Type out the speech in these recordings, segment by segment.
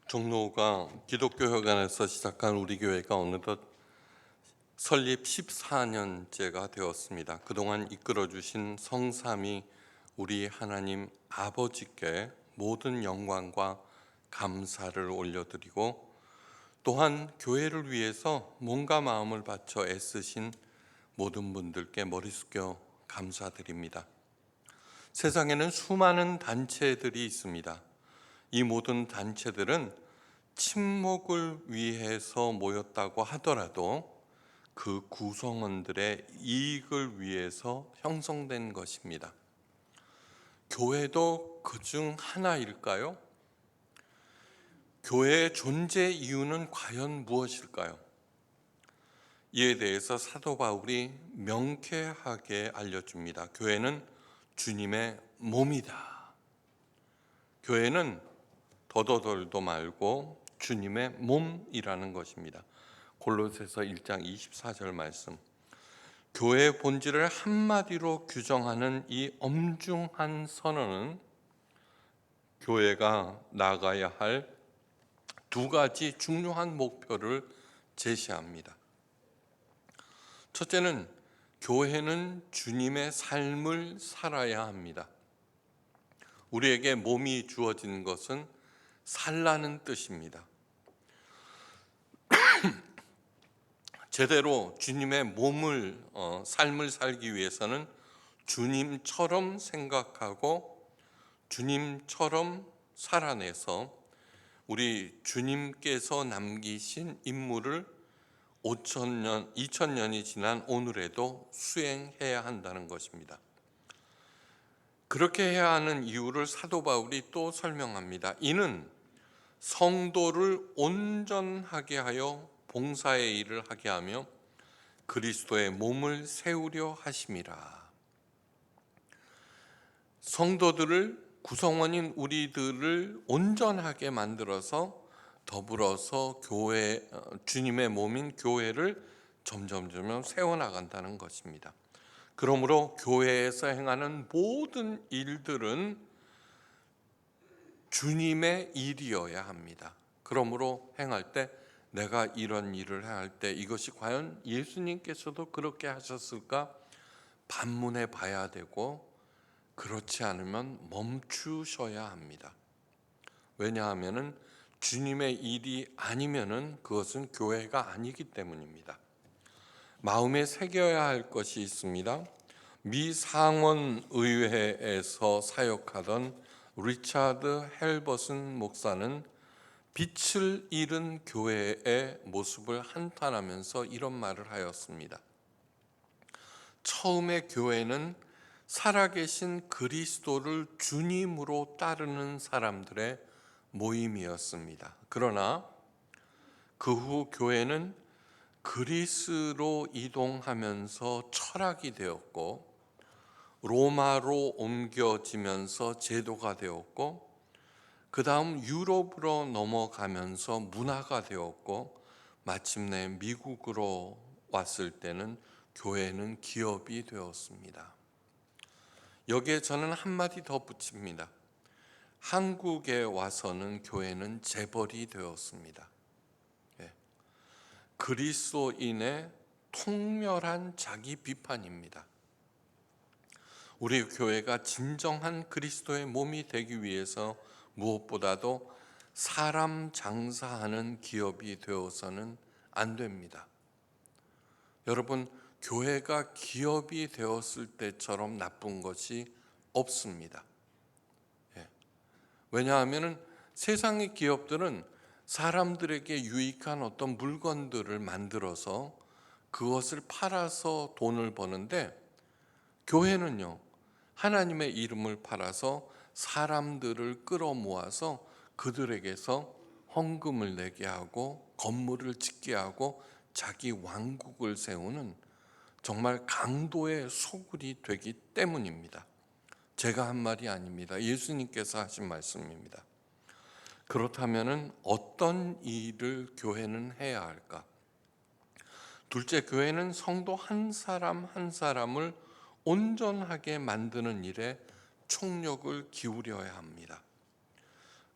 종로가 기독교회관에서 시작한 우리 교회가 어느덧 설립 14년째가 되었습니다. 그동안 이끌어 주신 성삼위 우리 하나님 아버지께 모든 영광과 감사를 올려드리고, 또한 교회를 위해서 몸과 마음을 바쳐 애쓰신 모든 분들께 머리 숙여 감사드립니다. 세상에는 수많은 단체들이 있습니다. 이 모든 단체들은 친목을 위해서 모였다고 하더라도 그 구성원들의 이익을 위해서 형성된 것입니다. 교회도 그중 하나일까요? 교회의 존재 이유는 과연 무엇일까요? 이에 대해서 사도 바울이 명쾌하게 알려줍니다. 교회는 주님의 몸이다. 교회는 더더덜도 말고 주님의 몸이라는 것입니다. 골로새서 1장 24절 말씀. 교회의 본질을 한마디로 규정하는 이 엄중한 선언은 교회가 나아가야 할 두 가지 중요한 목표를 제시합니다. 첫째는 교회는 주님의 삶을 살아야 합니다. 우리에게 몸이 주어진 것은 살라는 뜻입니다. 제대로 주님의 삶을 살기 위해서는 주님처럼 생각하고 주님처럼 살아내서 우리 주님께서 남기신 임무를 2000년이 지난 오늘에도 수행해야 한다는 것입니다. 그렇게 해야 하는 이유를 사도 바울이 또 설명합니다. 이는 성도를 온전하게 하여 봉사의 일을 하게 하며 그리스도의 몸을 세우려 하심이라. 성도들을, 구성원인 우리들을 온전하게 만들어서 더불어서 주님의 몸인 교회를 점점 세워나간다는 것입니다. 그러므로 교회에서 행하는 모든 일들은 주님의 일이어야 합니다. 그러므로 행할 때, 내가 이런 일을 할 때 이것이 과연 예수님께서도 그렇게 하셨을까 반문해 봐야 되고, 그렇지 않으면 멈추셔야 합니다. 왜냐하면 주님의 일이 아니면은 그것은 교회가 아니기 때문입니다. 마음에 새겨야 할 것이 있습니다. 미 상원 의회에서 사역하던 리차드 헬버슨 목사는 빛을 잃은 교회의 모습을 한탄하면서 이런 말을 하였습니다. 처음에 교회는 살아계신 그리스도를 주님으로 따르는 사람들의 모임이었습니다. 그러나 그 후 교회는 그리스로 이동하면서 철학이 되었고, 로마로 옮겨지면서 제도가 되었고, 그 다음 유럽으로 넘어가면서 문화가 되었고, 마침내 미국으로 왔을 때는 교회는 기업이 되었습니다. 여기에 저는 한마디 더 붙입니다. 한국에 와서는 교회는 재벌이 되었습니다. 그리스도인의 통렬한 자기 비판입니다. 우리 교회가 진정한 그리스도의 몸이 되기 위해서 무엇보다도 사람 장사하는 기업이 되어서는 안 됩니다. 여러분, 교회가 기업이 되었을 때처럼 나쁜 것이 없습니다. 왜냐하면 세상의 기업들은 사람들에게 유익한 어떤 물건들을 만들어서 그것을 팔아서 돈을 버는데, 교회는요, 하나님의 이름을 팔아서 사람들을 끌어모아서 그들에게서 헌금을 내게 하고 건물을 짓게 하고 자기 왕국을 세우는 정말 강도의 소굴이 되기 때문입니다. 제가 한 말이 아닙니다. 예수님께서 하신 말씀입니다. 그렇다면 어떤 일을 교회는 해야 할까? 둘째, 교회는 성도 한 사람 한 사람을 온전하게 만드는 일에 총력을 기울여야 합니다.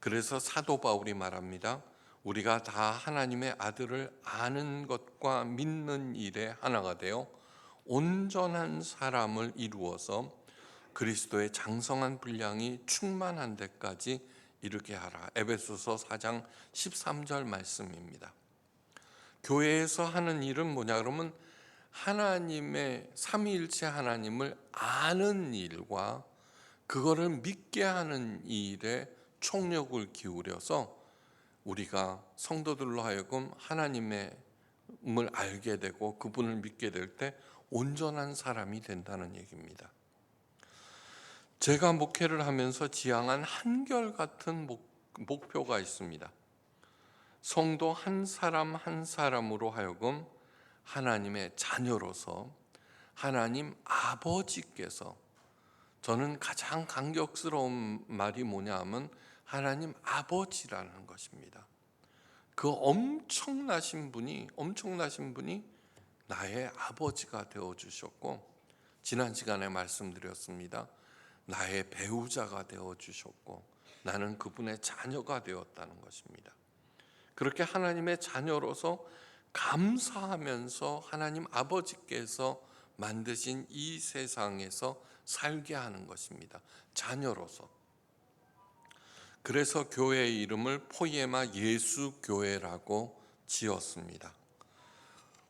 그래서 사도 바울이 말합니다. 우리가 다 하나님의 아들을 아는 것과 믿는 일에 하나가 되어 온전한 사람을 이루어서 그리스도의 장성한 분량이 충만한 데까지 이르게 하라. 에베소서 4장 13절 말씀입니다. 교회에서 하는 일은 뭐냐 그러면 하나님의 삼위일체 하나님을 아는 일과 그거를 믿게 하는 일에 총력을 기울여서 우리가 성도들로 하여금 하나님을 알게 되고 그분을 믿게 될 때 온전한 사람이 된다는 얘기입니다. 제가 목회를 하면서 지향한 한결같은 목표가 있습니다. 성도 한 사람 한 사람으로 하여금 하나님의 자녀로서 하나님 아버지께서, 저는 가장 감격스러운 말이 뭐냐 하면 하나님 아버지라는 것입니다. 그 엄청나신 분이 나의 아버지가 되어 주셨고, 지난 시간에 말씀드렸습니다. 나의 배우자가 되어 주셨고 나는 그분의 자녀가 되었다는 것입니다. 그렇게 하나님의 자녀로서 감사하면서 하나님 아버지께서 만드신 이 세상에서 살게 하는 것입니다. 자녀로서. 그래서 교회의 이름을 포이에마 예수교회라고 지었습니다.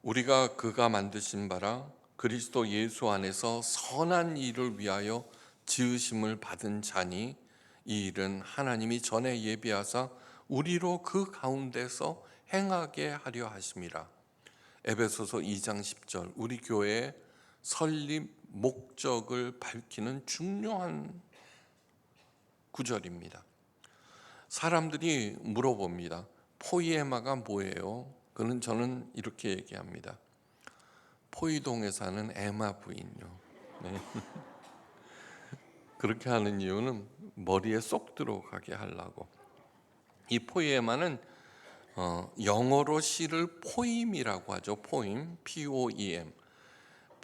우리가 그가 만드신 바라 그리스도 예수 안에서 선한 일을 위하여 지으심을 받은 자니 이 일은 하나님이 전에 예비하사 우리로 그 가운데서 행하게 하려 하심이라. 에베소서 2장 10절, 우리 교회의 설립 목적을 밝히는 중요한 구절입니다. 사람들이 물어봅니다. 포이에마가 뭐예요? 그는 저는 이렇게 얘기합니다. 포이동에 사는 에마 부인요. 네. 그렇게 하는 이유는 머리에 쏙 들어가게 하려고. 이 포이에마는 영어로 시를 포임이라고 하죠. 포임, P-O-E-M.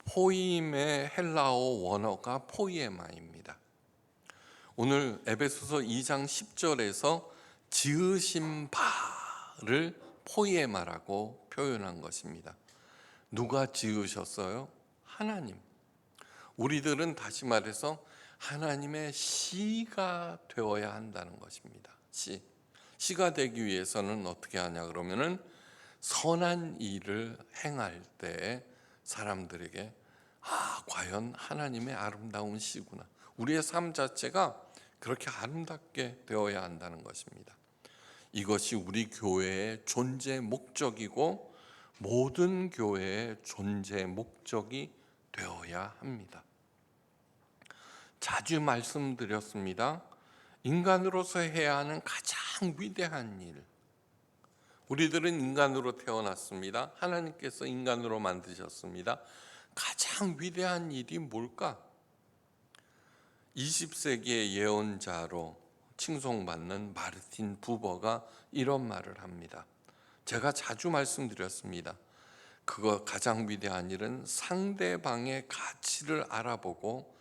포임의 헬라어 원어가 포이에마입니다. 오늘 에베소서 2장 10절에서 지으신 바를 포이에마라고 표현한 것입니다. 누가 지으셨어요? 하나님. 우리들은 다시 말해서 하나님의 시가 되어야 한다는 것입니다. 시가 되기 위해서는 어떻게 하냐 그러면은 선한 일을 행할 때 사람들에게 과연 하나님의 아름다운 시구나. 우리의 삶 자체가 그렇게 아름답게 되어야 한다는 것입니다. 이것이 우리 교회의 존재 목적이고 모든 교회의 존재 목적이 되어야 합니다. 자주 말씀드렸습니다. 인간으로서 해야 하는 가장 위대한 일. 우리들은 인간으로 태어났습니다. 하나님께서 인간으로 만드셨습니다. 가장 위대한 일이 뭘까? 20세기의 예언자로 칭송받는 마르틴 부버가 이런 말을 합니다. 제가 자주 말씀드렸습니다. 그거 가장 위대한 일은 상대방의 가치를 알아보고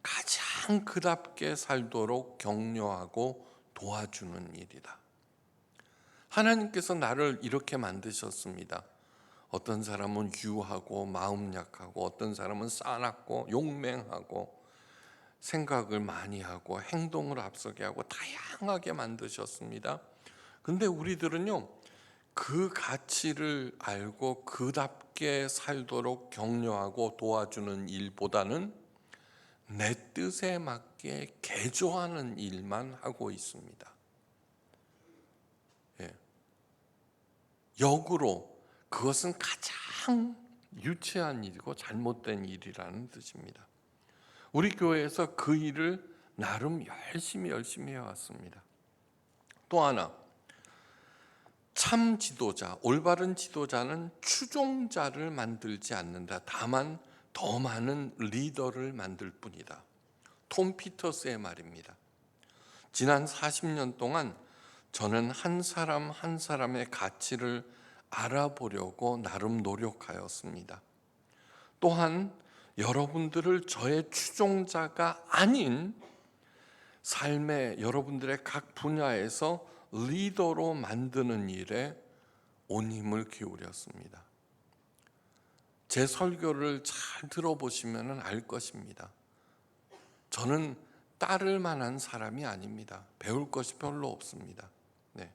가장 그답게 살도록 격려하고 도와주는 일이다. 하나님께서 나를 이렇게 만드셨습니다. 어떤 사람은 유하고 마음 약하고 어떤 사람은 싸납고 용맹하고 생각을 많이 하고 행동을 앞서게 하고 다양하게 만드셨습니다. 근데 우리들은요, 그 가치를 알고 그답게 살도록 격려하고 도와주는 일보다는 내 뜻에 맞게 개조하는 일만 하고 있습니다. 역으로 그것은 가장 유치한 일이고 잘못된 일이라는 뜻입니다. 우리 교회에서 그 일을 나름 열심히 해왔습니다. 또 하나, 참 지도자, 올바른 지도자는 추종자를 만들지 않는다. 다만 더 많은 리더를 만들 뿐이다. 톰 피터스의 말입니다. 지난 40년 동안 저는 한 사람 한 사람의 가치를 알아보려고 나름 노력하였습니다. 또한 여러분들을 저의 추종자가 아닌 삶의 여러분들의 각 분야에서 리더로 만드는 일에 온 힘을 기울였습니다. 제 설교를 잘 들어보시면 알 것입니다. 저는 따를 만한 사람이 아닙니다. 배울 것이 별로 없습니다. 네.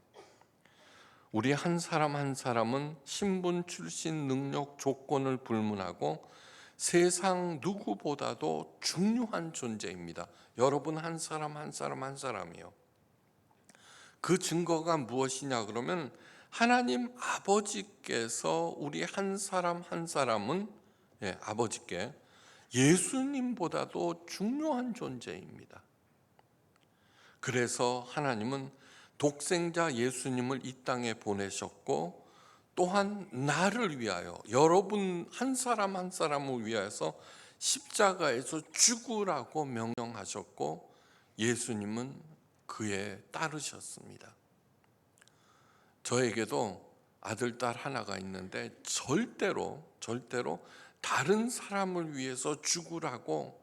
우리 한 사람 한 사람은 신분, 출신, 능력, 조건을 불문하고 세상 누구보다도 중요한 존재입니다. 여러분 한 사람 한 사람 한 사람이요. 그 증거가 무엇이냐 그러면 하나님 아버지께서 우리 한 사람 한 사람은 아버지께 예수님보다도 중요한 존재입니다. 그래서 하나님은 독생자 예수님을 이 땅에 보내셨고 또한 나를 위하여 여러분 한 사람 한 사람을 위하여서 십자가에서 죽으라고 명령하셨고 예수님은 그에 따르셨습니다. 저에게도 아들, 딸 하나가 있는데 절대로 다른 사람을 위해서 죽으라고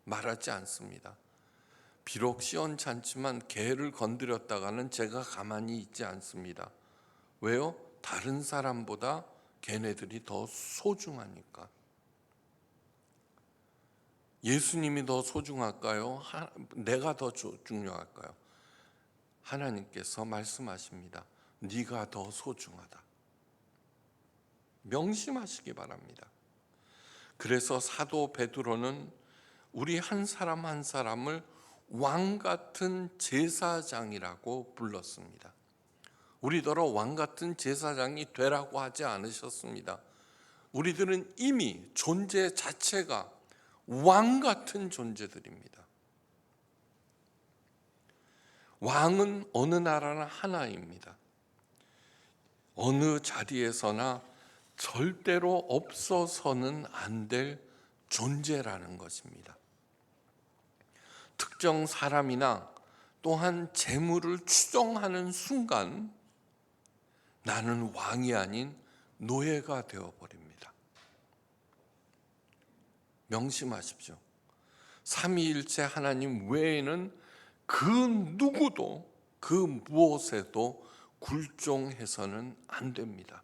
말하지 않습니다. 비록 시원찮지만 개를 건드렸다가는 제가 가만히 있지 않습니다. 왜요? 다른 사람보다 걔네들이 더 소중하니까. 예수님이 더 소중할까요? 내가 더 중요할까요? 하나님께서 말씀하십니다. 네가 더 소중하다. 명심하시기 바랍니다. 그래서 사도 베드로는 우리 한 사람 한 사람을 왕 같은 제사장이라고 불렀습니다. 우리더러 왕 같은 제사장이 되라고 하지 않으셨습니다. 우리들은 이미 존재 자체가 왕 같은 존재들입니다. 왕은 어느 나라나 하나입니다. 어느 자리에서나 절대로 없어서는 안 될 존재라는 것입니다. 특정 사람이나 또한 재물을 추종하는 순간 나는 왕이 아닌 노예가 되어버립니다. 명심하십시오. 삼위일체 하나님 외에는 그 누구도 그 무엇에도 굴종해서는 안 됩니다.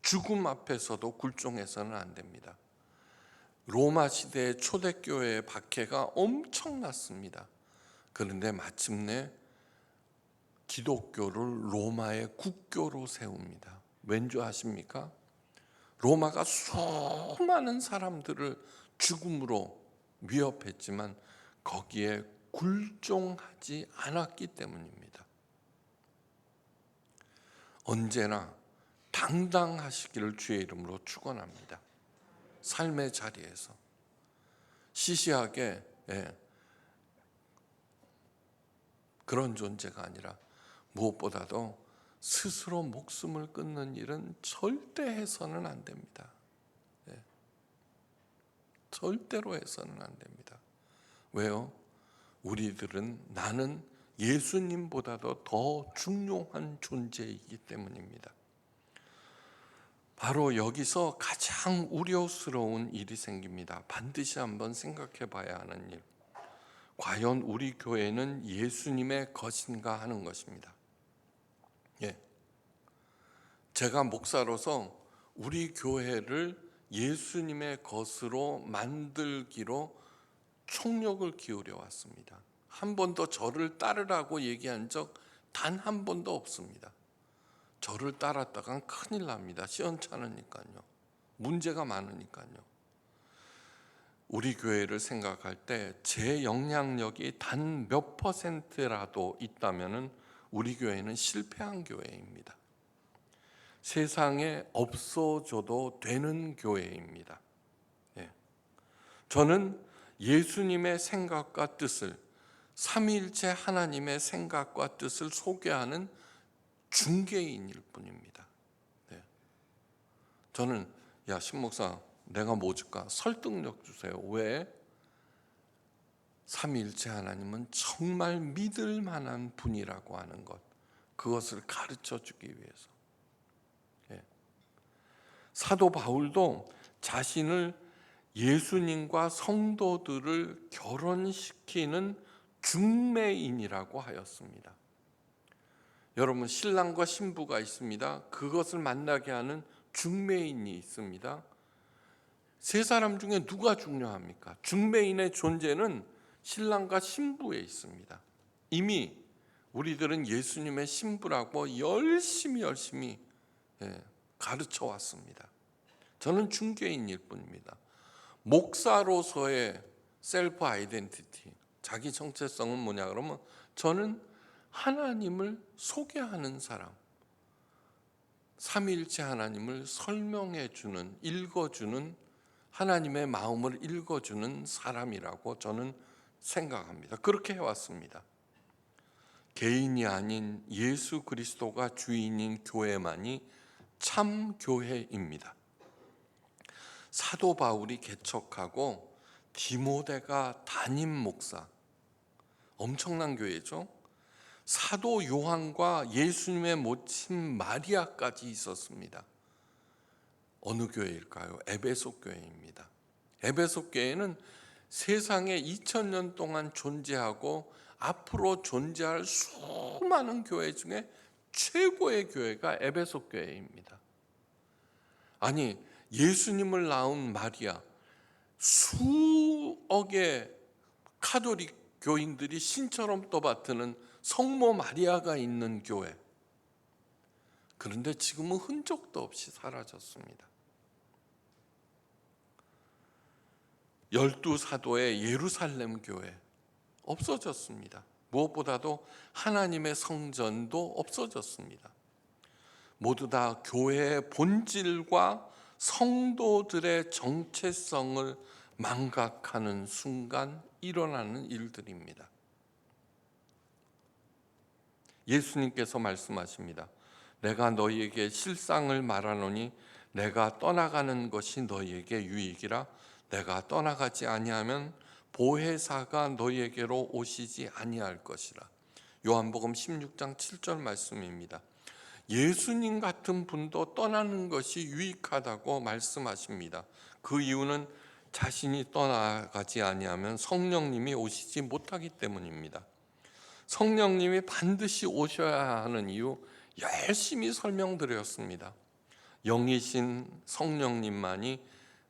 죽음 앞에서도 굴종해서는 안 됩니다. 로마 시대의 초대교회의 박해가 엄청났습니다. 그런데 마침내 기독교를 로마의 국교로 세웁니다. 왠지 아십니까? 로마가 수많은 사람들을 죽음으로 위협했지만 거기에 굴종하지 않았기 때문입니다. 언제나 당당하시기를 주의 이름으로 축원합니다. 삶의 자리에서 시시하게 그런 존재가 아니라 무엇보다도 스스로 목숨을 끊는 일은 절대 해서는 안 됩니다. 절대로 해서는 안 됩니다. 왜요? 나는 예수님보다도 더 중요한 존재이기 때문입니다. 바로 여기서 가장 우려스러운 일이 생깁니다. 반드시 한번 생각해 봐야 하는 일. 과연 우리 교회는 예수님의 것인가 하는 것입니다. 제가 목사로서 우리 교회를 예수님의 것으로 만들기로 총력을 기울여 왔습니다. 한 번도 저를 따르라고 얘기한 적 단 한 번도 없습니다. 저를 따랐다간 큰일 납니다. 시원찮으니까요. 문제가 많으니까요. 우리 교회를 생각할 때 제 영향력이 단 몇 %라도 있다면 우리 교회는 실패한 교회입니다. 세상에 없어져도 되는 교회입니다. 저는 예수님의 생각과 뜻을, 삼위일체 하나님의 생각과 뜻을 소개하는 중개인일 뿐입니다. 저는 신목사 내가 뭐 줄까? 설득력 주세요. 왜? 삼위일체 하나님은 정말 믿을 만한 분이라고 하는 것, 그것을 가르쳐 주기 위해서. 사도 바울도 자신을 예수님과 성도들을 결혼시키는 중매인이라고 하였습니다. 여러분, 신랑과 신부가 있습니다. 그것을 만나게 하는 중매인이 있습니다. 세 사람 중에 누가 중요합니까? 중매인의 존재는 신랑과 신부에 있습니다. 이미 우리들은 예수님의 신부라고 열심히 가르쳐 왔습니다. 저는 중개인일 뿐입니다. 목사로서의 셀프 아이덴티티, 자기 정체성은 뭐냐 그러면 저는 하나님을 소개하는 사람, 삼위일체 하나님을 설명해 주는, 읽어주는, 하나님의 마음을 읽어주는 사람이라고 저는 생각합니다. 그렇게 해왔습니다. 개인이 아닌 예수 그리스도가 주인인 교회만이 참 교회입니다. 사도 바울이 개척하고 디모데가 담임 목사, 엄청난 교회죠. 사도 요한과 예수님의 모친 마리아까지 있었습니다. 어느 교회일까요? 에베소 교회입니다. 에베소 교회는 세상에 2000년 동안 존재하고 앞으로 존재할 수많은 교회 중에 최고의 교회가 에베소 교회입니다. 아니, 예수님을 낳은 마리아, 수억의 카톨릭 교인들이 신처럼 떠받드는 성모 마리아가 있는 교회. 그런데 지금은 흔적도 없이 사라졌습니다. 12사도의 예루살렘 교회 없어졌습니다. 무엇보다도 하나님의 성전도 없어졌습니다. 모두 다 교회의 본질과 성도들의 정체성을 망각하는 순간 일어나는 일들입니다. 예수님께서 말씀하십니다. 내가 너희에게 실상을 말하노니 내가 떠나가는 것이 너희에게 유익이라. 내가 떠나가지 아니하면 보혜사가 너희에게로 오시지 아니할 것이라. 요한복음 16장 7절 말씀입니다. 예수님 같은 분도 떠나는 것이 유익하다고 말씀하십니다. 그 이유는 자신이 떠나가지 아니하면 성령님이 오시지 못하기 때문입니다. 성령님이 반드시 오셔야 하는 이유 열심히 설명드렸습니다. 영이신 성령님만이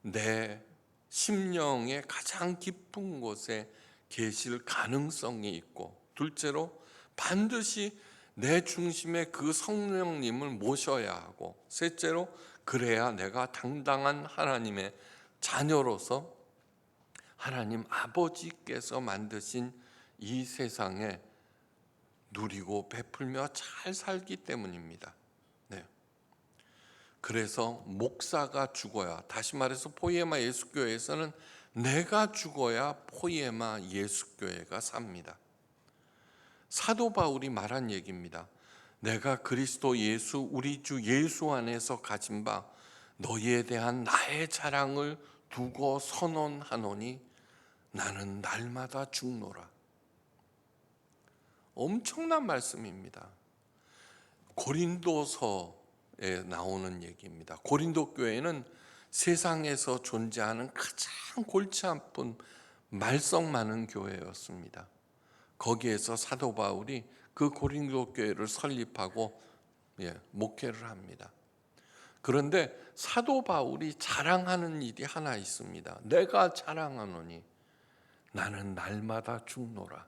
내 심령의 가장 깊은 곳에 계실 가능성이 있고, 둘째로 반드시 내 중심에 그 성령님을 모셔야 하고, 셋째로 그래야 내가 당당한 하나님의 자녀로서 하나님 아버지께서 만드신 이 세상에 누리고 베풀며 잘 살기 때문입니다. 네. 그래서 목사가 죽어야, 다시 말해서 포이에마 예수교회에서는 내가 죽어야 포이에마 예수교회가 삽니다. 사도 바울이 말한 얘기입니다. 내가 그리스도 예수, 우리 주 예수 안에서 가진 바 너희에 대한 나의 자랑을 두고 선언하노니 나는 날마다 죽노라. 엄청난 말씀입니다. 고린도서에 나오는 얘기입니다. 고린도 교회는 세상에서 존재하는 가장 골치 아픈 말썽 많은 교회였습니다. 거기에서 사도 바울이 그 고린도 교회를 설립하고 목회를 합니다. 그런데 사도 바울이 자랑하는 일이 하나 있습니다. 내가 자랑하노니 나는 날마다 죽노라.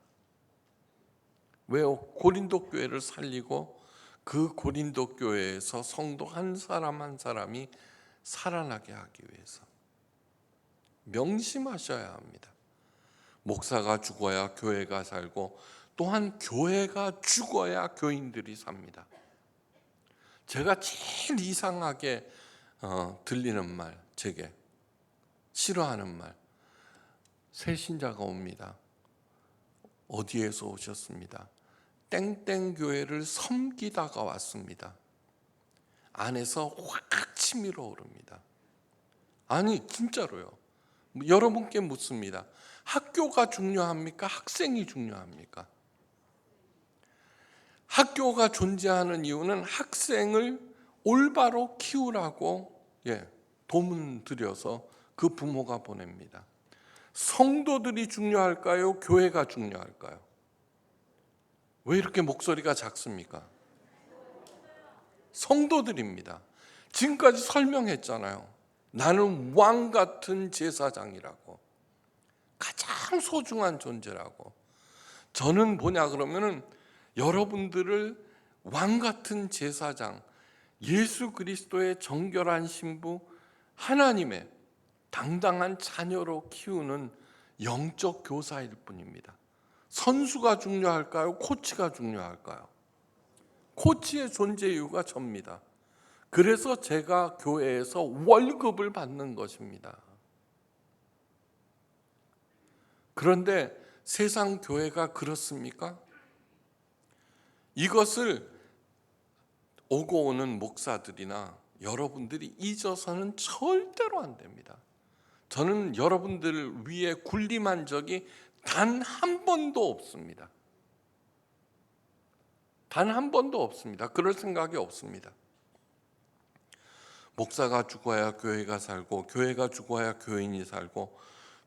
왜요? 고린도 교회를 살리고 그 고린도 교회에서 성도 한 사람 한 사람이 살아나게 하기 위해서. 명심하셔야 합니다. 목사가 죽어야 교회가 살고, 또한 교회가 죽어야 교인들이 삽니다. 제가 제일 이상하게 들리는 말, 제게 싫어하는 말, 새 신자가 옵니다. 어디에서 오셨습니다? 땡땡 교회를 섬기다가 왔습니다. 안에서 확 치밀어 오릅니다. 아니, 진짜로요. 여러분께 묻습니다. 학교가 중요합니까? 학생이 중요합니까? 학교가 존재하는 이유는 학생을 올바로 키우라고 도문 들여서 그 부모가 보냅니다. 성도들이 중요할까요? 교회가 중요할까요? 왜 이렇게 목소리가 작습니까? 성도들입니다. 지금까지 설명했잖아요. 나는 왕 같은 제사장이라고, 가장 소중한 존재라고. 저는 뭐냐 그러면은 여러분들을 왕 같은 제사장, 예수 그리스도의 정결한 신부, 하나님의 당당한 자녀로 키우는 영적 교사일 뿐입니다. 선수가 중요할까요? 코치가 중요할까요? 코치의 존재 이유가 접니다. 그래서 제가 교회에서 월급을 받는 것입니다. 그런데 세상 교회가 그렇습니까? 이것을 오고 오는 목사들이나 여러분들이 잊어서는 절대로 안 됩니다. 저는 여러분들 위에 군림한 적이 단 한 번도 없습니다. 단 한 번도 없습니다. 그럴 생각이 없습니다. 목사가 죽어야 교회가 살고, 교회가 죽어야 교인이 살고,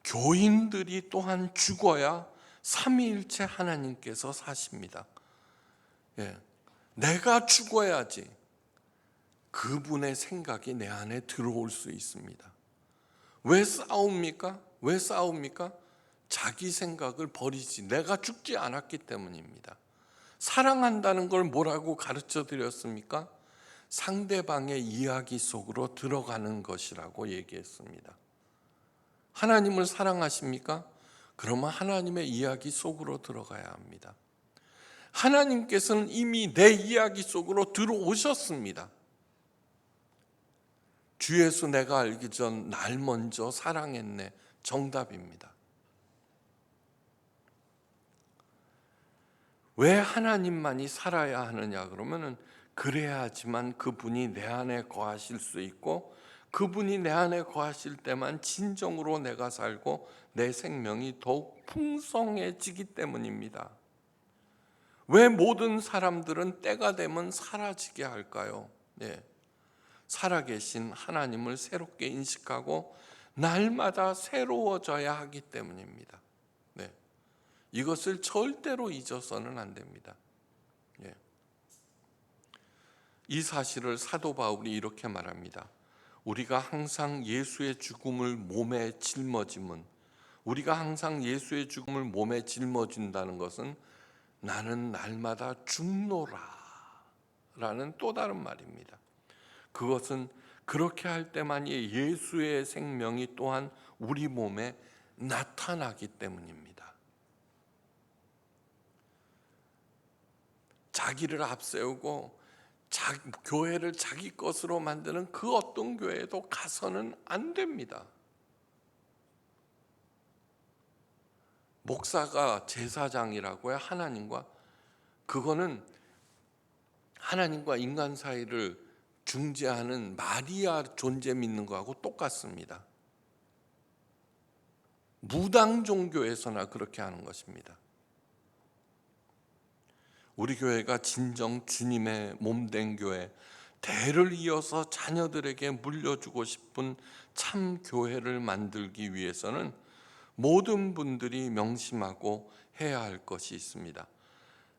교인들이 또한 죽어야 삼위일체 하나님께서 사십니다. 내가 죽어야지 그분의 생각이 내 안에 들어올 수 있습니다. 왜 싸웁니까? 왜 싸웁니까? 자기 생각을 버리지, 내가 죽지 않았기 때문입니다. 사랑한다는 걸 뭐라고 가르쳐 드렸습니까? 상대방의 이야기 속으로 들어가는 것이라고 얘기했습니다. 하나님을 사랑하십니까? 그러면 하나님의 이야기 속으로 들어가야 합니다. 하나님께서는 이미 내 이야기 속으로 들어오셨습니다. 주 예수 내가 알기 전 날 먼저 사랑했네, 정답입니다. 왜 하나님만이 살아야 하느냐 그러면은, 그래야지만 그분이 내 안에 거하실 수 있고, 그분이 내 안에 거하실 때만 진정으로 내가 살고 내 생명이 더욱 풍성해지기 때문입니다. 왜 모든 사람들은 때가 되면 사라지게 할까요? 살아계신 하나님을 새롭게 인식하고 날마다 새로워져야 하기 때문입니다. 이것을 절대로 잊어서는 안 됩니다. 이 사실을 사도 바울이 이렇게 말합니다. 우리가 항상 예수의 죽음을 몸에 짊어짐은, 우리가 항상 예수의 죽음을 몸에 짊어진다는 것은 나는 날마다 죽노라 라는 또 다른 말입니다. 그것은 그렇게 할 때만이 예수의 생명이 또한 우리 몸에 나타나기 때문입니다. 자기를 앞세우고 교회를 자기 것으로 만드는 그 어떤 교회에도 가서는 안 됩니다. 목사가 제사장이라고요, 하나님과, 그거는 하나님과 인간 사이를 중재하는 마리아 존재 믿는 거하고 똑같습니다. 무당 종교에서나 그렇게 하는 것입니다. 우리 교회가 진정 주님의 몸된 교회, 대를 이어서 자녀들에게 물려주고 싶은 참 교회를 만들기 위해서는 모든 분들이 명심하고 해야 할 것이 있습니다.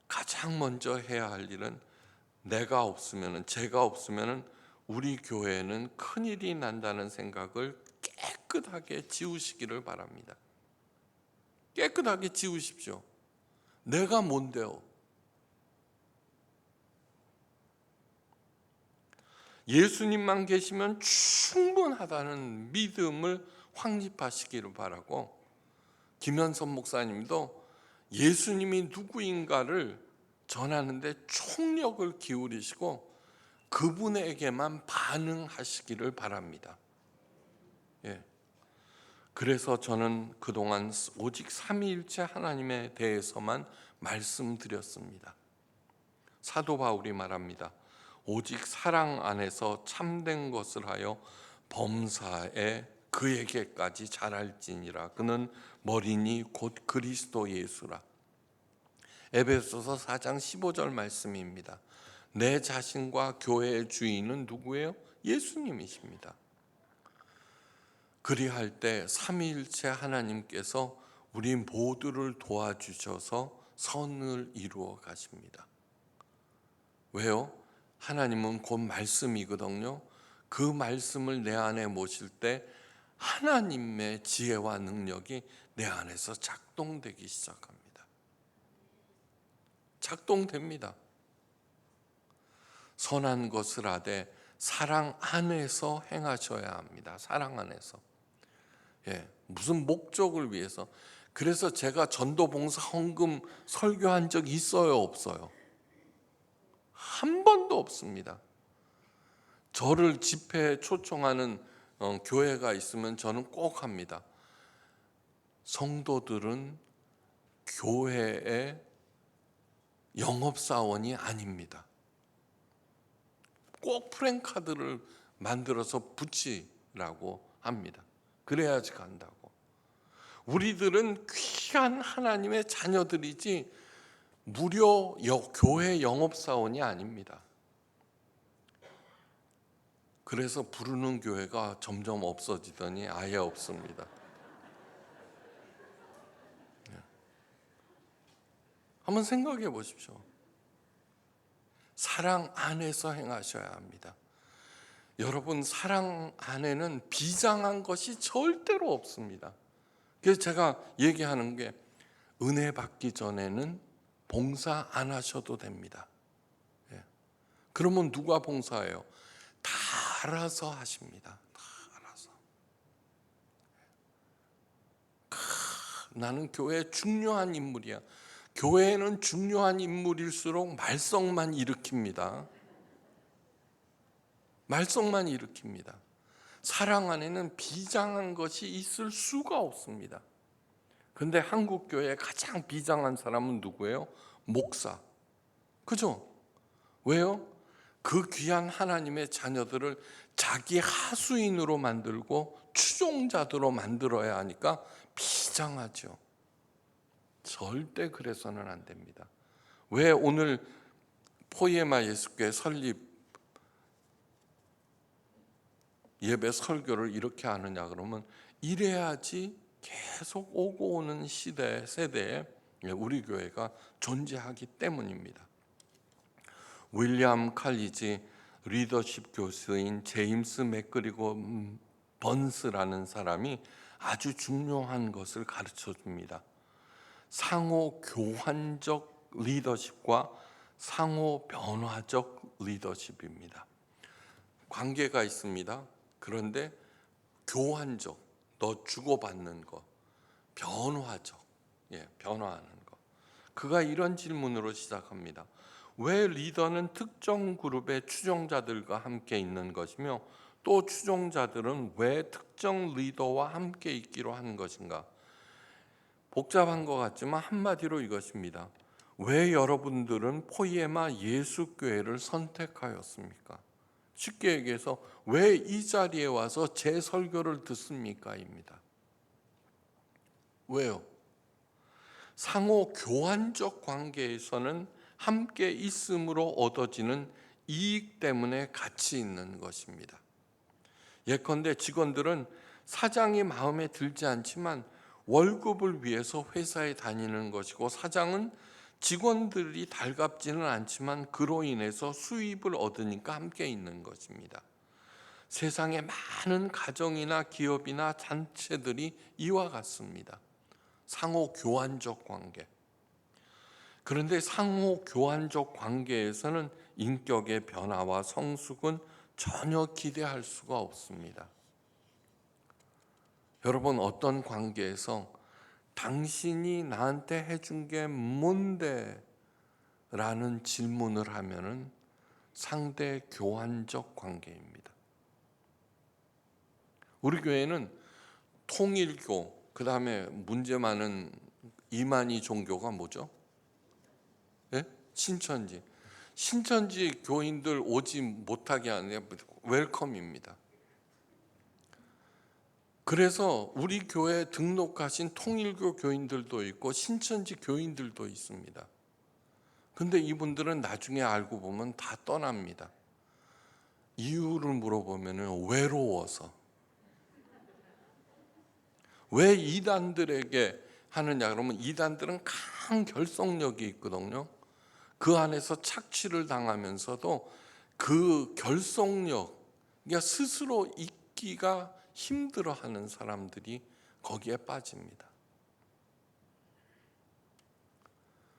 가장 먼저 해야 할 일은, 제가 없으면 우리 교회는 큰일이 난다는 생각을 깨끗하게 지우시기를 바랍니다. 깨끗하게 지우십시오. 내가 뭔데요? 예수님만 계시면 충분하다는 믿음을 확립하시기를 바라고, 김현선 목사님도 예수님이 누구인가를 전하는데 총력을 기울이시고 그분에게만 반응하시기를 바랍니다. 그래서 저는 그동안 오직 삼위일체 하나님에 대해서만 말씀드렸습니다. 사도 바울이 말합니다. 오직 사랑 안에서 참된 것을 하여 범사에 그에게까지 자랄지니라. 그는 머리니 곧 그리스도 예수라. 에베소서 4장 15절 말씀입니다. 내 자신과 교회의 주인은 누구예요? 예수님이십니다. 그리할 때 삼위일체 하나님께서 우리 모두를 도와주셔서 선을 이루어 가십니다. 왜요? 하나님은 곧 말씀이거든요. 그 말씀을 내 안에 모실 때 하나님의 지혜와 능력이 내 안에서 작동되기 시작합니다. 작동됩니다. 선한 것을 하되 사랑 안에서 행하셔야 합니다. 사랑 안에서. 무슨 목적을 위해서. 그래서 제가 전도봉사 헌금 설교한 적 있어요, 없어요? 한 번도 없습니다. 저를 집회에 초청하는 교회가 있으면 저는 꼭 합니다. 성도들은 교회의 영업사원이 아닙니다. 꼭 프랭카드를 만들어서 붙이라고 합니다. 그래야지 간다고. 우리들은 귀한 하나님의 자녀들이지 무료 교회 영업사원이 아닙니다. 그래서 부르는 교회가 점점 없어지더니 아예 없습니다. 한번 생각해 보십시오. 사랑 안에서 행하셔야 합니다. 여러분, 사랑 안에는 비장한 것이 절대로 없습니다. 그래서 제가 얘기하는 게 은혜 받기 전에는 봉사 안 하셔도 됩니다. 그러면 누가 봉사해요? 다 알아서 하십니다. 다 알아서. 나는 교회에 중요한 인물이야. 교회는 중요한 인물일수록 말썽만 일으킵니다. 말썽만 일으킵니다. 사랑 안에는 비장한 것이 있을 수가 없습니다. 근데 한국 교회의 가장 비장한 사람은 누구예요? 목사. 그죠? 왜요? 그 귀한 하나님의 자녀들을 자기 하수인으로 만들고 추종자들로 만들어야 하니까 비장하죠. 절대 그래서는 안 됩니다. 왜 오늘 포이에마 예수교회 설립 예배 설교를 이렇게 하느냐 그러면 이래야지 계속 오고 오는 세대에 우리 교회가 존재하기 때문입니다. 윌리엄 칼리지 리더십 교수인 제임스 맥그리고 번스라는 사람이 아주 중요한 것을 가르쳐 줍니다. 상호 교환적 리더십과 상호 변화적 리더십입니다. 관계가 있습니다. 그런데 교환적, 너 주고받는 거, 변화적, 변화하는 거. 그가 이런 질문으로 시작합니다. 왜 리더는 특정 그룹의 추종자들과 함께 있는 것이며 또 추종자들은 왜 특정 리더와 함께 있기로 하는 것인가? 복잡한 것 같지만 한마디로 이것입니다. 왜 여러분들은 포이에마 예수교회를 선택하였습니까? 쉽게 얘기해서 왜 이 자리에 와서 제 설교를 듣습니까? 입니다. 왜요? 상호 교환적 관계에서는 함께 있음으로 얻어지는 이익 때문에 같이 있는 것입니다. 예컨대 직원들은 사장이 마음에 들지 않지만 월급을 위해서 회사에 다니는 것이고 사장은 직원들이 달갑지는 않지만 그로 인해서 수입을 얻으니까 함께 있는 것입니다. 세상에 많은 가정이나 기업이나 단체들이 이와 같습니다. 상호 교환적 관계. 그런데 상호 교환적 관계에서는 인격의 변화와 성숙은 전혀 기대할 수가 없습니다. 여러분, 어떤 관계에서 당신이 나한테 해준 게 뭔데? 라는 질문을 하면은 상대 교환적 관계입니다. 우리 교회는 통일교, 그 다음에 문제 많은 이만희 종교가 뭐죠? 신천지. 신천지 교인들 오지 못하게 하는 웰컴입니다. 그래서 우리 교회에 등록하신 통일교 교인들도 있고 신천지 교인들도 있습니다. 근데 이분들은 나중에 알고 보면 다 떠납니다. 이유를 물어보면 외로워서. 왜 이단들에게 하느냐 그러면 이단들은 강한 결속력이 있거든요. 그 안에서 착취를 당하면서도 그 결속력, 그러니까 스스로 있기가 힘들어하는 사람들이 거기에 빠집니다.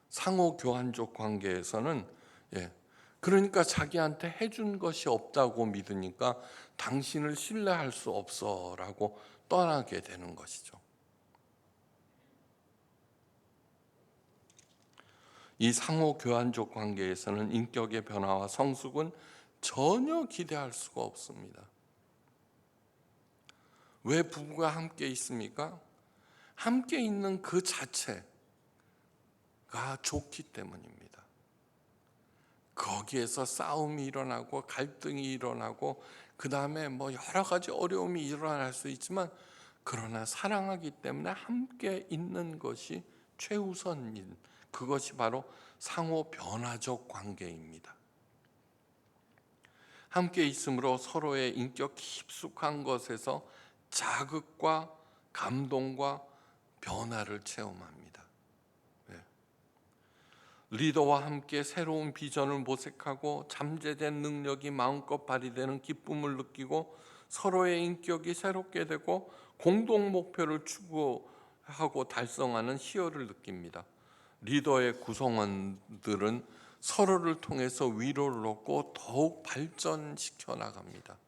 상호 교환적 관계에서는 그러니까 자기한테 해준 것이 없다고 믿으니까 당신을 신뢰할 수 없어라고 떠나게 되는 것이죠. 이 상호 교환적 관계에서는 인격의 변화와 성숙은 전혀 기대할 수가 없습니다. 왜 부부가 함께 있습니까? 함께 있는 그 자체가 좋기 때문입니다. 거기에서 싸움이 일어나고 갈등이 일어나고 그 다음에 여러 가지 어려움이 일어날 수 있지만 그러나 사랑하기 때문에 함께 있는 것이 최우선인, 그것이 바로 상호 변화적 관계입니다. 함께 있음으로 서로의 인격 깊숙한 것에서 자극과 감동과 변화를 체험합니다. 리더와 함께 새로운 비전을 모색하고 잠재된 능력이 마음껏 발휘되는 기쁨을 느끼고 서로의 인격이 새롭게 되고 공동 목표를 추구하고 달성하는 희열을 느낍니다. 리더의 구성원들은 서로를 통해서 위로를 얻고 더욱 발전시켜 나갑니다.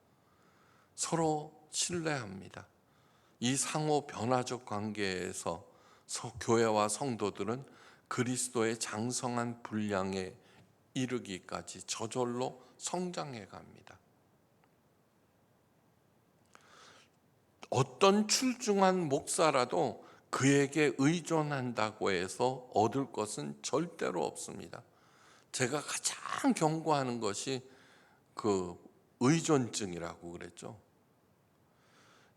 서로 신뢰합니다. 이 상호 변화적 관계에서 교회와 성도들은 그리스도의 장성한 분량에 이르기까지 저절로 성장해 갑니다. 어떤 출중한 목사라도 그에게 의존한다고 해서 얻을 것은 절대로 없습니다. 제가 가장 경고하는 것이 그 의존증이라고 그랬죠.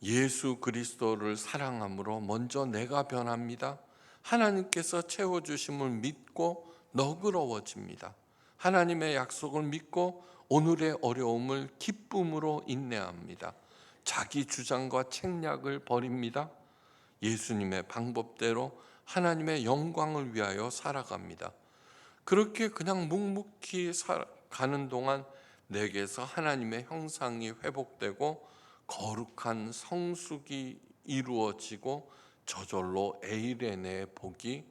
예수 그리스도를 사랑함으로 먼저 내가 변합니다. 하나님께서 채워주심을 믿고 너그러워집니다. 하나님의 약속을 믿고 오늘의 어려움을 기쁨으로 인내합니다. 자기 주장과 책략을 버립니다. 예수님의 방법대로 하나님의 영광을 위하여 살아갑니다. 그렇게 그냥 묵묵히 가는 동안 내게서 하나님의 형상이 회복되고 거룩한 성숙이 이루어지고 저절로 에이레네의 복이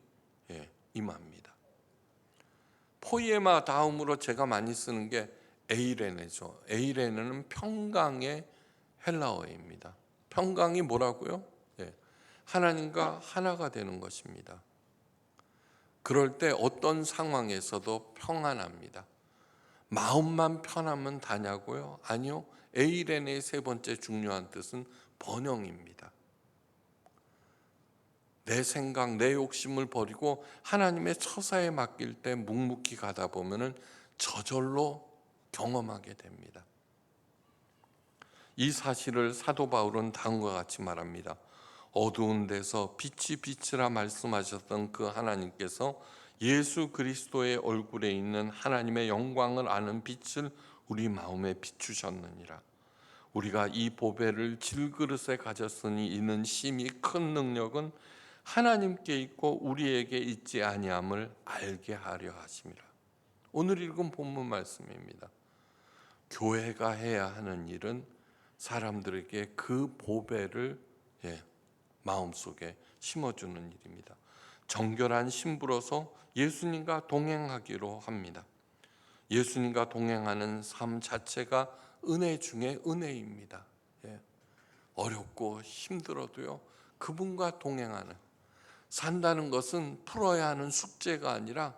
임합니다. 포이에마 다음으로 제가 많이 쓰는 게 에이레네죠. 에이레네는 평강의 헬라어입니다. 평강이 뭐라고요? 하나님과 하나가 되는 것입니다. 그럴 때 어떤 상황에서도 평안합니다. 마음만 편하면 다냐고요? 아니요. 에이레네의 세 번째 중요한 뜻은 번영입니다. 내 생각, 내 욕심을 버리고 하나님의 처사에 맡길 때 묵묵히 가다 보면은 저절로 경험하게 됩니다. 이 사실을 사도 바울은 다음과 같이 말합니다. 어두운 데서 빛이 빛이라 말씀하셨던 그 하나님께서 예수 그리스도의 얼굴에 있는 하나님의 영광을 아는 빛을 우리 마음에 비추셨느니라. 우리가 이 보배를 질그릇에 가졌으니 이는 심히 큰 능력은 하나님께 있고 우리에게 있지 아니함을 알게 하려 하심이라. 오늘 읽은 본문 말씀입니다. 교회가 해야 하는 일은 사람들에게 그 보배를 마음속에 심어주는 일입니다. 정결한 신부로서 예수님과 동행하기로 합니다. 예수님과 동행하는 삶 자체가 은혜 중에 은혜입니다. 어렵고 힘들어도요, 그분과 동행하는, 산다는 것은 풀어야 하는 숙제가 아니라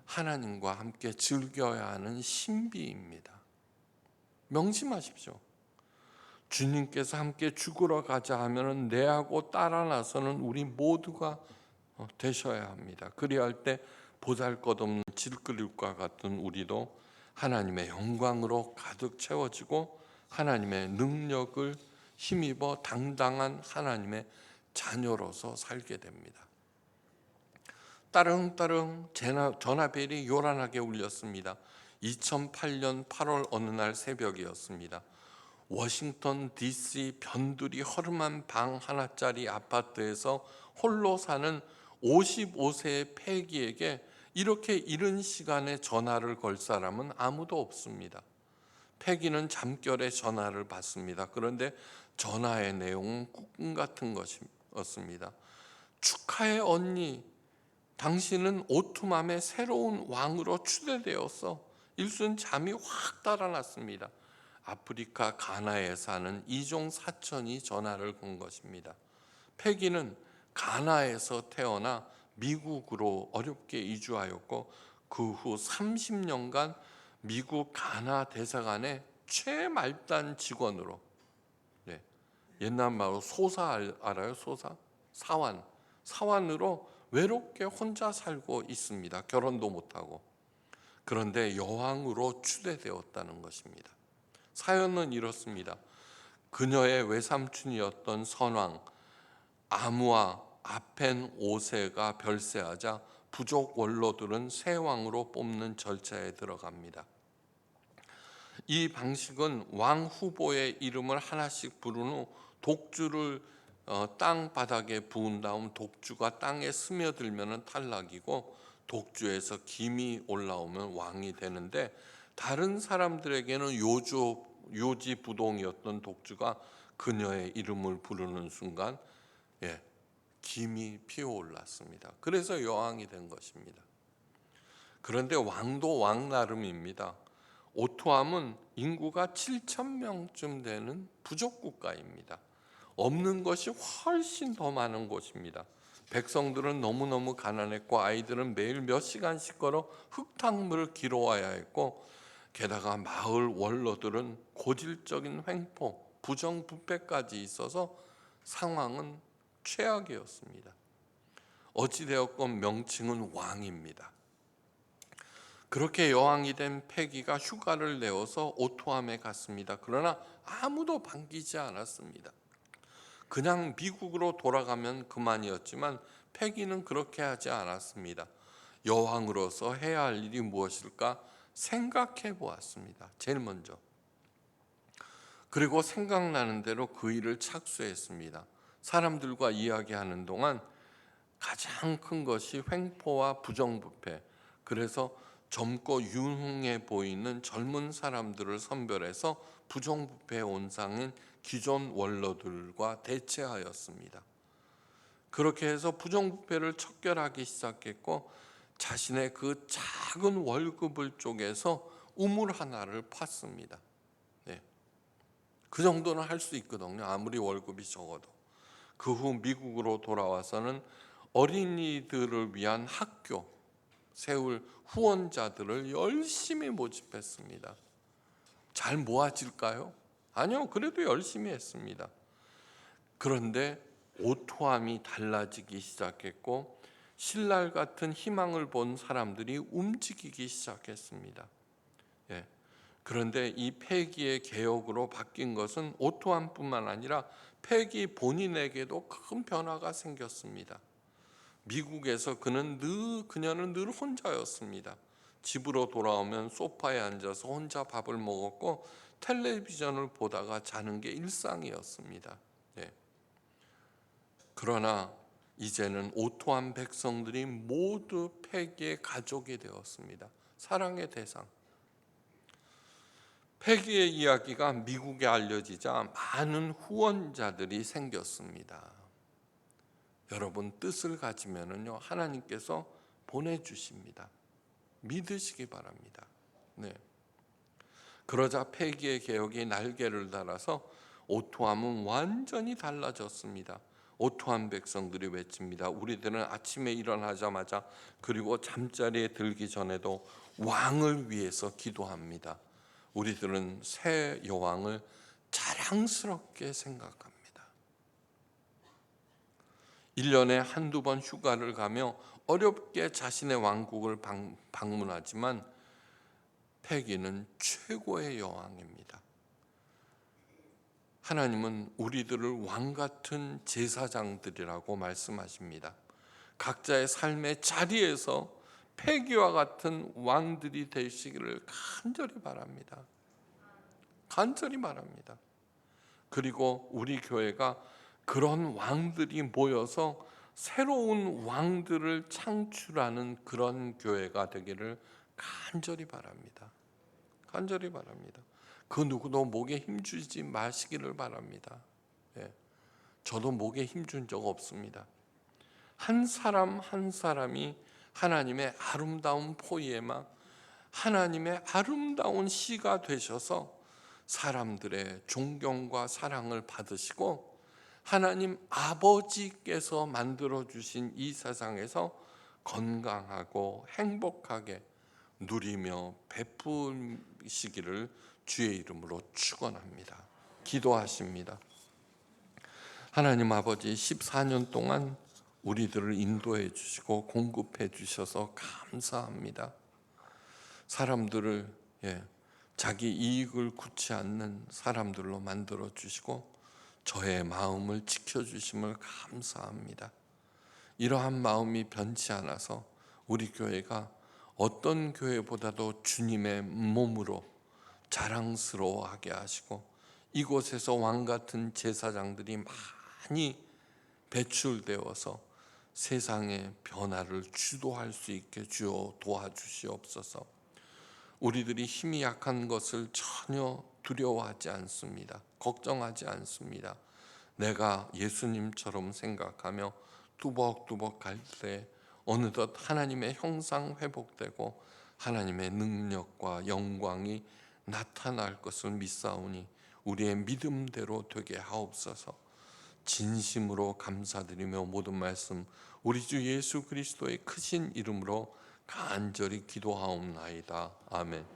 하나님과 함께 즐겨야 하는 신비입니다. 명심하십시오. 주님께서 함께 죽으러 가자 하면은 내하고 따라 나서는 우리 모두가 되셔야 합니다. 그리할 때 보잘것없는 질그릇과 같은 우리도 하나님의 영광으로 가득 채워지고 하나님의 능력을 힘입어 당당한 하나님의 자녀로서 살게 됩니다. 따릉따릉 전화벨이 요란하게 울렸습니다. 2008년 8월 어느 날 새벽이었습니다. 워싱턴 DC 변두리 허름한 방 하나짜리 아파트에서 홀로 사는 55세의 패기에게 이렇게 이른 시간에 전화를 걸 사람은 아무도 없습니다. 패기는 잠결에 전화를 받습니다. 그런데 전화의 내용은 꿈 같은 것이었습니다. 축하해 언니, 당신은 오투맘의 새로운 왕으로 추대되었어. 일순 잠이 확 달아났습니다. 아프리카 가나에 사는 이종 사촌이 전화를 건 것입니다. 패기는 가나에서 태어나 미국으로 어렵게 이주하였고 그 후 30년간 미국 가나 대사관의 최말단 직원으로, 네, 옛날 말로 소사 알아요? 소사? 사환으로 외롭게 혼자 살고 있습니다. 결혼도 못하고. 그런데 여왕으로 추대되었다는 것입니다. 사연은 이렇습니다. 그녀의 외삼촌이었던 선왕 아무아 아펜 5세가 별세하자 부족 원로들은 새 왕으로 뽑는 절차에 들어갑니다. 이 방식은 왕 후보의 이름을 하나씩 부른 후 독주를 땅 바닥에 부은 다음 독주가 땅에 스며들면 탈락이고 독주에서 김이 올라오면 왕이 되는데, 다른 사람들에게는 요지부동이었던 독주가 그녀의 이름을 부르는 순간 김이 피어올랐습니다. 그래서 여왕이 된 것입니다. 그런데 왕도 왕 나름입니다. 오토함은 인구가 7,000명쯤 되는 부족 국가입니다. 없는 것이 훨씬 더 많은 곳입니다. 백성들은 너무너무 가난했고 아이들은 매일 몇 시간씩 걸어 흙탕물을 길어와야 했고, 게다가 마을 원로들은 고질적인 횡포, 부정부패까지 있어서 상황은 최악이었습니다. 어찌되었건 명칭은 왕입니다. 그렇게 여왕이 된 패기가 휴가를 내어서 오토함에 갔습니다. 그러나 아무도 반기지 않았습니다. 그냥 미국으로 돌아가면 그만이었지만 패기는 그렇게 하지 않았습니다. 여왕으로서 해야 할 일이 무엇일까 생각해 보았습니다. 제일 먼저. 그리고 생각나는 대로 그 일을 착수했습니다. 사람들과 이야기하는 동안 가장 큰 것이 횡포와 부정부패, 그래서 젊고 유능해 보이는 젊은 사람들을 선별해서 부정부패 온상인 기존 원로들과 대체하였습니다. 그렇게 해서 부정부패를 척결하기 시작했고 자신의 그 작은 월급을 쪼개서 우물 하나를 팠습니다. 네. 그 정도는 할 수 있거든요. 아무리 월급이 적어도. 그 후 미국으로 돌아와서는 어린이들을 위한 학교 세울 후원자들을 열심히 모집했습니다. 잘 모아질까요? 아니요, 그래도 열심히 했습니다. 그런데 오토함이 달라지기 시작했고 신랄 같은 희망을 본 사람들이 움직이기 시작했습니다. 그런데 이 패기의 개혁으로 바뀐 것은 오토함뿐만 아니라 패기 본인에게도 큰 변화가 생겼습니다. 미국에서 그녀는 늘 혼자였습니다. 집으로 돌아오면 소파에 앉아서 혼자 밥을 먹었고 텔레비전을 보다가 자는 게 일상이었습니다. 그러나 이제는 오토한 백성들이 모두 패기의 가족이 되었습니다. 사랑의 대상. 패기의 이야기가 미국에 알려지자 많은 후원자들이 생겼습니다. 여러분 뜻을 가지면은요 하나님께서 보내주십니다. 믿으시기 바랍니다. 그러자 패기의 개혁이 날개를 달아서 오토함은 완전히 달라졌습니다. 오토한 백성들이 외칩니다. 우리들은 아침에 일어나자마자 그리고 잠자리에 들기 전에도 왕을 위해서 기도합니다. 우리들은 새 여왕을 자랑스럽게 생각합니다. 1년에 한두 번 휴가를 가며 어렵게 자신의 왕국을 방문하지만 패기는 최고의 여왕입니다. 하나님은 우리들을 왕 같은 제사장들이라고 말씀하십니다. 각자의 삶의 자리에서 패기와 같은 왕들이 되시기를 간절히 바랍니다. 간절히 바랍니다. 그리고 우리 교회가 그런 왕들이 모여서 새로운 왕들을 창출하는 그런 교회가 되기를 간절히 바랍니다. 간절히 바랍니다. 그 누구도 목에 힘주지 마시기를 바랍니다. 예, 저도 목에 힘준 적 없습니다. 한 사람 한 사람이 하나님의 아름다운 포이에마, 하나님의 아름다운 시가 되셔서 사람들의 존경과 사랑을 받으시고 하나님 아버지께서 만들어 주신 이 세상에서 건강하고 행복하게 누리며 베푸시기를 주의 이름으로 축원합니다. 기도하십니다. 하나님 아버지, 14년 동안 우리들을 인도해 주시고 공급해 주셔서 감사합니다. 사람들을 자기 이익을 구치 않는 사람들로 만들어 주시고 저의 마음을 지켜주심을 감사합니다. 이러한 마음이 변치 않아서 우리 교회가 어떤 교회보다도 주님의 몸으로 자랑스러워하게 하시고 이곳에서 왕같은 제사장들이 많이 배출되어서 세상의 변화를 주도할 수 있게 주여 도와주시옵소서. 우리들이 힘이 약한 것을 전혀 두려워하지 않습니다. 걱정하지 않습니다. 내가 예수님처럼 생각하며 뚜벅뚜벅 갈 때 어느덧 하나님의 형상 회복되고 하나님의 능력과 영광이 나타날 것을 믿사오니 우리의 믿음대로 되게 하옵소서. 진심으로 감사드리며 모든 말씀 우리 주 예수 그리스도의 크신 이름으로 간절히 기도하옵나이다. 아멘.